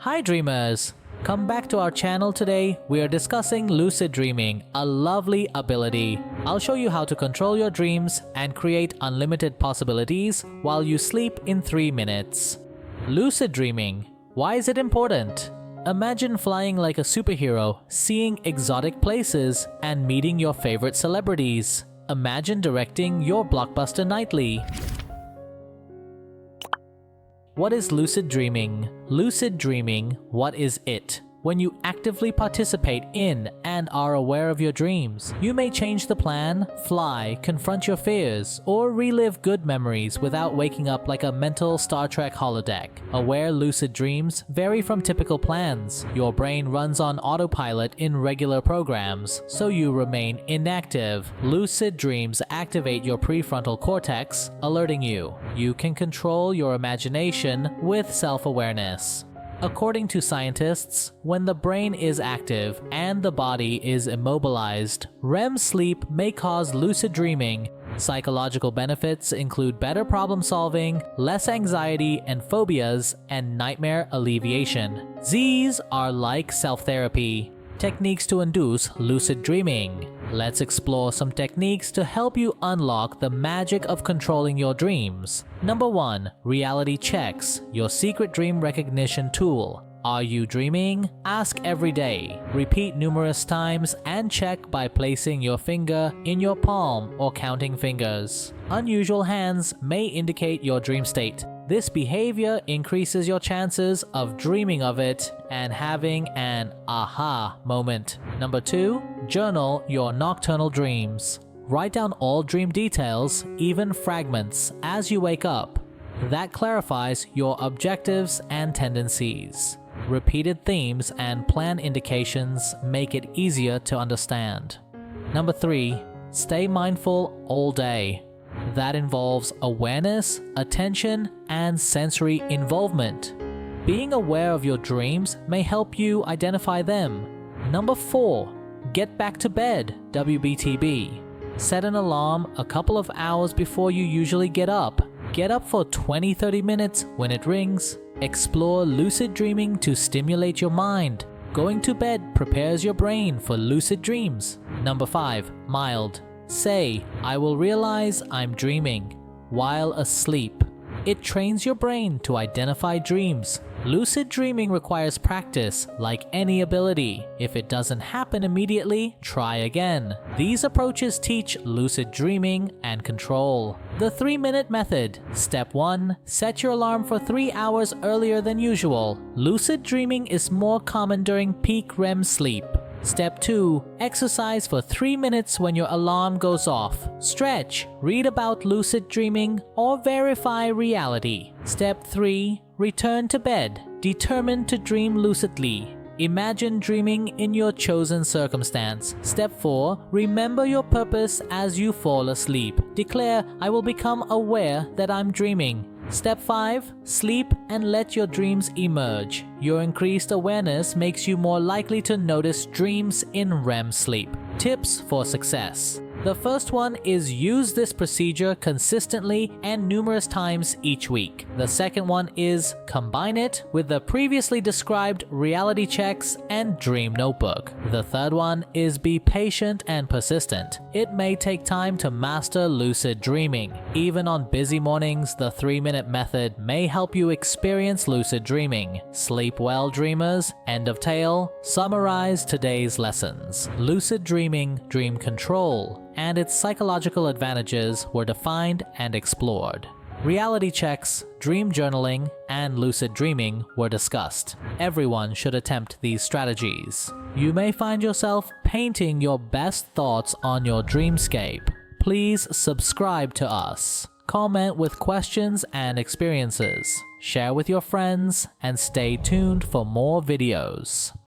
Hi dreamers! Come back to our channel today. We are discussing lucid dreaming, a lovely ability. I'll show you how to control your dreams and create unlimited possibilities while you sleep in 3 minutes. Lucid dreaming. Why is it important? Imagine flying like a superhero, seeing exotic places, and meeting your favorite celebrities. Imagine directing your blockbuster nightly. What is lucid dreaming? Lucid dreaming, what is it? When you actively participate in and are aware of your dreams, you may change the plan, fly, confront your fears, or relive good memories without waking up like a mental Star Trek holodeck. Aware lucid dreams vary from typical plans. Your brain runs on autopilot in regular programs, so you remain inactive. Lucid dreams activate your prefrontal cortex, alerting you. You can control your imagination with self-awareness. According to scientists, when the brain is active and the body is immobilized, REM sleep may cause lucid dreaming. Psychological benefits include better problem solving, less anxiety and phobias, and nightmare alleviation. These are like self-therapy. Techniques to induce lucid dreaming. Let's explore some techniques to help you unlock the magic of controlling your dreams. Number 1. Reality checks, your secret dream recognition tool. Are you dreaming? Ask every day. Repeat numerous times and check by placing your finger in your palm or counting fingers. Unusual hands may indicate your dream state. This behavior increases your chances of dreaming of it and having an aha moment. Number 2. Journal your nocturnal dreams. Write down all dream details, even fragments, as you wake up. That clarifies your objectives and tendencies. Repeated themes and plan indications make it easier to understand. Number 3. Stay mindful all day. That involves awareness, attention, and sensory involvement. Being aware of your dreams may help you identify them. Number 4. Get back to bed, WBTB. Set an alarm a couple of hours before you usually get up. Get up for 20-30 minutes when it rings. Explore lucid dreaming to stimulate your mind. Going to bed prepares your brain for lucid dreams. Number 5. Mild. Say, I will realize I'm dreaming while asleep. It trains your brain to identify dreams. Lucid dreaming requires practice, like any ability. If it doesn't happen immediately, try again. These approaches teach lucid dreaming and control. The 3-minute method. Step 1. Set your alarm for 3 hours earlier than usual. Lucid dreaming is more common during peak REM sleep. Step 2. Exercise for 3 minutes when your alarm goes off. Stretch, read about lucid dreaming, or verify reality. Step 3. Return to bed, determined to dream lucidly. Imagine dreaming in your chosen circumstance. Step 4. Remember your purpose as you fall asleep. Declare, I will become aware that I'm dreaming. Step 5. Sleep and let your dreams emerge. Your increased awareness makes you more likely to notice dreams in REM sleep. Tips for success. The first one is use this procedure consistently and numerous times each week. The second one is combine it with the previously described reality checks and dream notebook. The third one is be patient and persistent. It may take time to master lucid dreaming. Even on busy mornings, the 3-minute method may help you experience lucid dreaming. Sleep well, dreamers. End of tale. Summarize today's lessons. Lucid dreaming, dream control, and its psychological advantages were defined and explored. Reality checks, dream journaling, and lucid dreaming were discussed. Everyone should attempt these strategies. You may find yourself painting your best thoughts on your dreamscape. Please subscribe to us. Comment with questions and experiences. Share with your friends, and stay tuned for more videos.